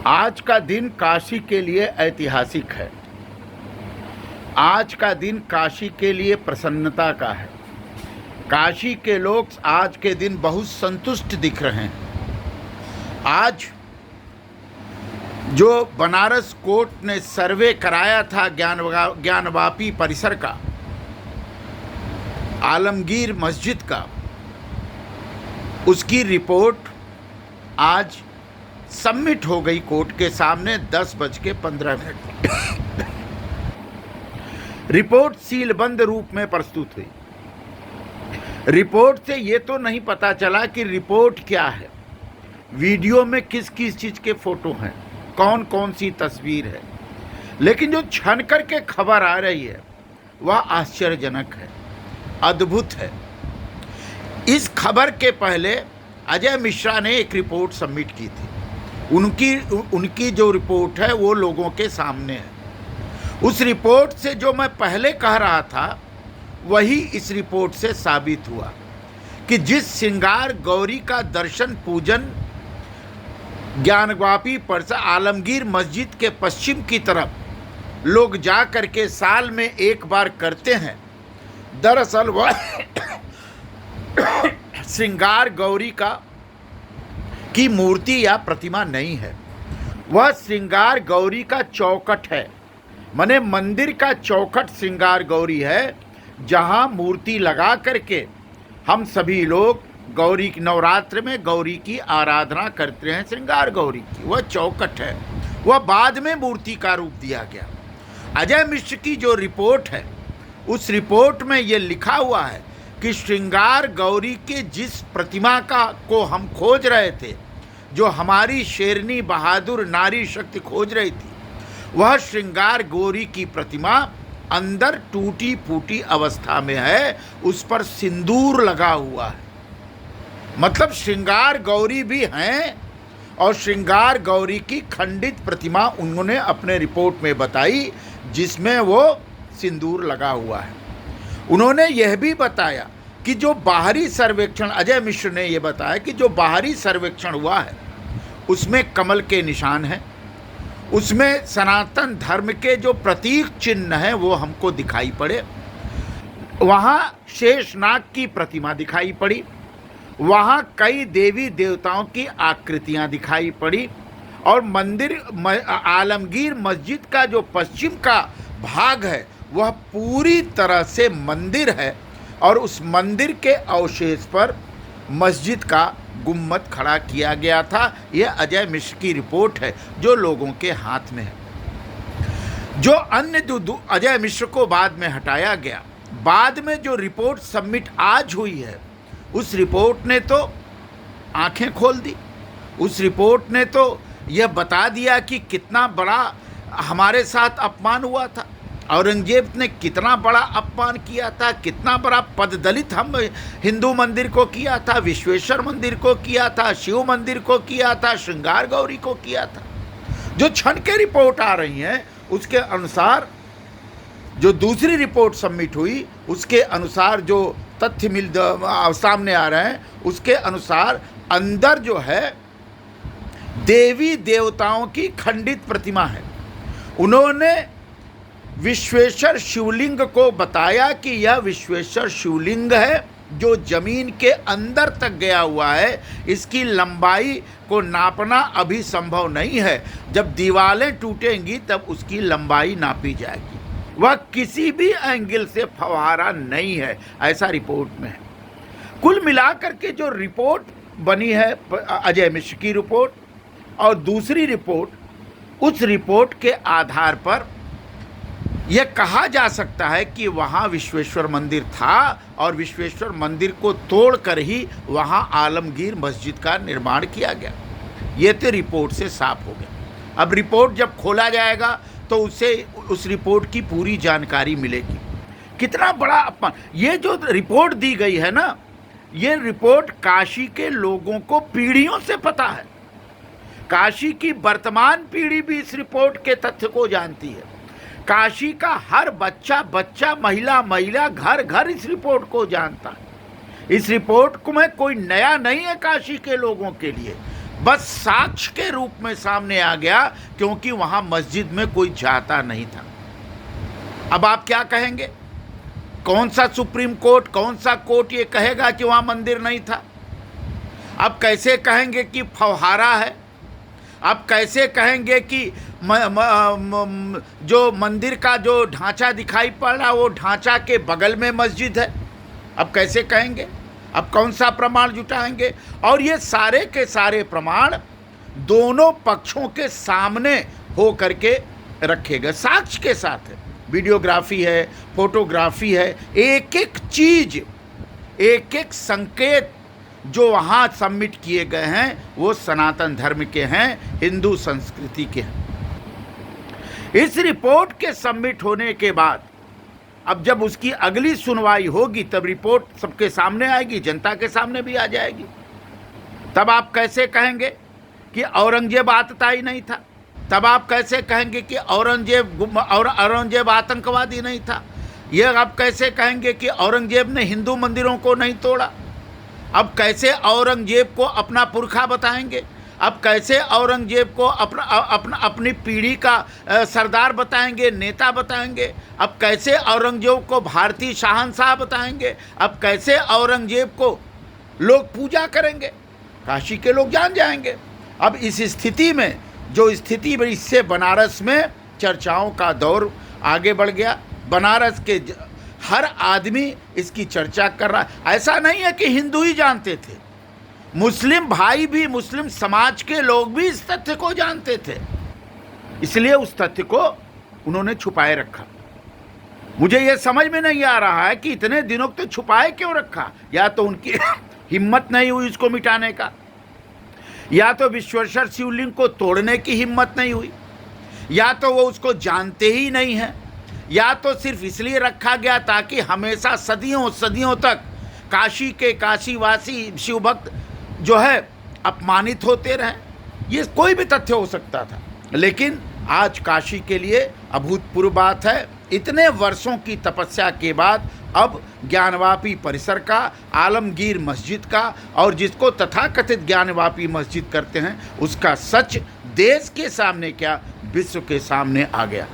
आज का दिन काशी के लिए ऐतिहासिक है। आज का दिन काशी के लिए प्रसन्नता का है। काशी के लोग आज के दिन बहुत संतुष्ट दिख रहे हैं। आज जो बनारस कोर्ट ने सर्वे कराया था ज्ञानवापी परिसर का, आलमगीर मस्जिद का, उसकी रिपोर्ट आज सबमिट हो गई कोर्ट के सामने 10:15 रिपोर्ट सीलबंद रूप में प्रस्तुत हुई। रिपोर्ट से ये तो नहीं पता चला कि रिपोर्ट क्या है, वीडियो में किस किस चीज़ के फोटो हैं, कौन कौन सी तस्वीर है, लेकिन जो छन कर के खबर आ रही है वह आश्चर्यजनक है, अद्भुत है। इस खबर के पहले अजय मिश्रा ने एक रिपोर्ट सबमिट की थी। उनकी जो रिपोर्ट है वो लोगों के सामने है। उस रिपोर्ट से जो मैं पहले कह रहा था वही इस रिपोर्ट से साबित हुआ कि जिस श्रृंगार गौरी का दर्शन पूजन ज्ञानवापी परिसर आलमगीर मस्जिद के पश्चिम की तरफ लोग जा करके साल में एक बार करते हैं, दरअसल वह श्रृंगार गौरी की मूर्ति या प्रतिमा नहीं है। वह श्रृंगार गौरी का चौखट है, माने मंदिर का चौखट श्रृंगार गौरी है, जहां मूर्ति लगा करके हम सभी लोग गौरी की नवरात्र में गौरी की आराधना करते हैं। श्रृंगार गौरी की वह चौखट है, वह बाद में मूर्ति का रूप दिया गया। अजय मिश्र की जो रिपोर्ट है उस रिपोर्ट में ये लिखा हुआ है कि श्रृंगार गौरी के जिस प्रतिमा को हम खोज रहे थे, जो हमारी शेरनी बहादुर नारी शक्ति खोज रही थी, वह श्रृंगार गौरी की प्रतिमा अंदर टूटी फूटी अवस्था में है, उस पर सिंदूर लगा हुआ है। मतलब श्रृंगार गौरी भी हैं और श्रृंगार गौरी की खंडित प्रतिमा उन्होंने अपने रिपोर्ट में बताई, जिसमें वो सिंदूर लगा हुआ है। उन्होंने यह भी बताया कि जो बाहरी सर्वेक्षण, अजय मिश्र ने यह बताया कि जो बाहरी सर्वेक्षण हुआ है उसमें कमल के निशान हैं, उसमें सनातन धर्म के जो प्रतीक चिन्ह हैं वो हमको दिखाई पड़े, वहाँ शेषनाग की प्रतिमा दिखाई पड़ी, वहाँ कई देवी देवताओं की आकृतियाँ दिखाई पड़ी, और मंदिर आलमगीर मस्जिद का जो पश्चिम का भाग है वह पूरी तरह से मंदिर है, और उस मंदिर के अवशेष पर मस्जिद का गुम्बद खड़ा किया गया था। यह अजय मिश्र की रिपोर्ट है जो लोगों के हाथ में है। जो अन्य अजय मिश्र को बाद में हटाया गया, बाद में जो रिपोर्ट सबमिट आज हुई है, उस रिपोर्ट ने तो आंखें खोल दी। उस रिपोर्ट ने तो यह बता दिया कि कितना बड़ा हमारे साथ अपमान हुआ था, औरंगजेब ने कितना बड़ा अपमान किया था, कितना बड़ा पददलित हम हिंदू मंदिर को किया था, विश्वेश्वर मंदिर को किया था, शिव मंदिर को किया था, श्रृंगार गौरी को किया था। जो क्षण के रिपोर्ट आ रही हैं उसके अनुसार, जो दूसरी रिपोर्ट सबमिट हुई उसके अनुसार जो तथ्य सामने आ रहे हैं, उसके अनुसार अंदर जो है देवी देवताओं की खंडित प्रतिमा है। उन्होंने विश्वेश्वर शिवलिंग को बताया कि यह विश्वेश्वर शिवलिंग है जो जमीन के अंदर तक गया हुआ है, इसकी लंबाई को नापना अभी संभव नहीं है, जब दीवारें टूटेंगी तब उसकी लंबाई नापी जाएगी। वह किसी भी एंगल से फव्वारा नहीं है, ऐसा रिपोर्ट में है। कुल मिलाकर के जो रिपोर्ट बनी है अजय मिश्र की रिपोर्ट और दूसरी रिपोर्ट, उस रिपोर्ट के आधार पर यह कहा जा सकता है कि वहाँ विश्वेश्वर मंदिर था और विश्वेश्वर मंदिर को तोड़कर ही वहाँ आलमगीर मस्जिद का निर्माण किया गया। ये तो रिपोर्ट से साफ हो गया। अब रिपोर्ट जब खोला जाएगा तो उससे उस रिपोर्ट की पूरी जानकारी मिलेगी। कितना बड़ा अपमान! ये जो रिपोर्ट दी गई है ना, ये रिपोर्ट काशी के लोगों को पीढ़ियों से पता है। काशी की वर्तमान पीढ़ी भी इस रिपोर्ट के तथ्य को जानती है। काशी का हर बच्चा महिला घर घर इस रिपोर्ट को जानता है। इस रिपोर्ट को में कोई नया नहीं है काशी के लोगों के लिए। बस साक्ष्य के रूप में सामने आ गया, क्योंकि वहां मस्जिद में कोई जाता नहीं था। अब आप क्या कहेंगे? कौन सा सुप्रीम कोर्ट, कौन सा कोर्ट ये कहेगा कि वहां मंदिर नहीं था? अब कैसे कहेंगे कि फव्वारा है? अब कैसे कहेंगे कि जो मंदिर का जो ढांचा दिखाई पड़ रहा वो ढांचा के बगल में मस्जिद है? अब कैसे कहेंगे? अब कौन सा प्रमाण जुटाएंगे? और ये सारे के सारे प्रमाण दोनों पक्षों के सामने हो करके रखे गए, साक्ष्य के साथ है। वीडियोग्राफी है, फोटोग्राफी है, एक एक चीज, एक एक संकेत जो वहाँ सबमिट किए गए हैं वो सनातन धर्म के हैं, हिंदू संस्कृति के हैं। इस रिपोर्ट के सबमिट होने के बाद अब जब उसकी अगली सुनवाई होगी तब रिपोर्ट सबके सामने आएगी, जनता के सामने भी आ जाएगी। तब आप कैसे कहेंगे कि औरंगजेब आतताई नहीं था? तब आप कैसे कहेंगे कि औरंगजेब आतंकवादी नहीं था? यह आप कैसे कहेंगे कि औरंगजेब ने हिंदू मंदिरों को नहीं तोड़ा? अब कैसे औरंगजेब को अपना पुरखा बताएंगे? अब कैसे औरंगजेब को अपनी पीढ़ी का सरदार बताएंगे, नेता बताएंगे? अब कैसे औरंगजेब को भारतीय शहंशाह बताएंगे? अब कैसे औरंगजेब को लोग पूजा करेंगे? काशी के लोग जान जाएंगे। अब इस स्थिति में इससे बनारस में चर्चाओं का दौर आगे बढ़ गया। बनारस के हर आदमी इसकी चर्चा कर रहा है। ऐसा नहीं है कि हिंदू ही जानते थे, मुस्लिम भाई भी, मुस्लिम समाज के लोग भी इस तथ्य को जानते थे, इसलिए उस तथ्य को उन्होंने छुपाए रखा। मुझे यह समझ में नहीं आ रहा है कि इतने दिनों तक छुपाए क्यों रखा। या तो उनकी हिम्मत नहीं हुई इसको मिटाने का, या तो विश्वेश्वर शिवलिंग को तोड़ने की हिम्मत नहीं हुई, या तो वो उसको जानते ही नहीं है, या तो सिर्फ इसलिए रखा गया ताकि हमेशा सदियों सदियों तक काशी के काशीवासी शिव भक्त जो है अपमानित होते रहें। ये कोई भी तथ्य हो सकता था, लेकिन आज काशी के लिए अभूतपूर्व बात है। इतने वर्षों की तपस्या के बाद अब ज्ञानवापी परिसर का, आलमगीर मस्जिद का, और जिसको तथाकथित ज्ञानवापी मस्जिद करते हैं उसका सच देश के सामने क्या विश्व के सामने आ गया।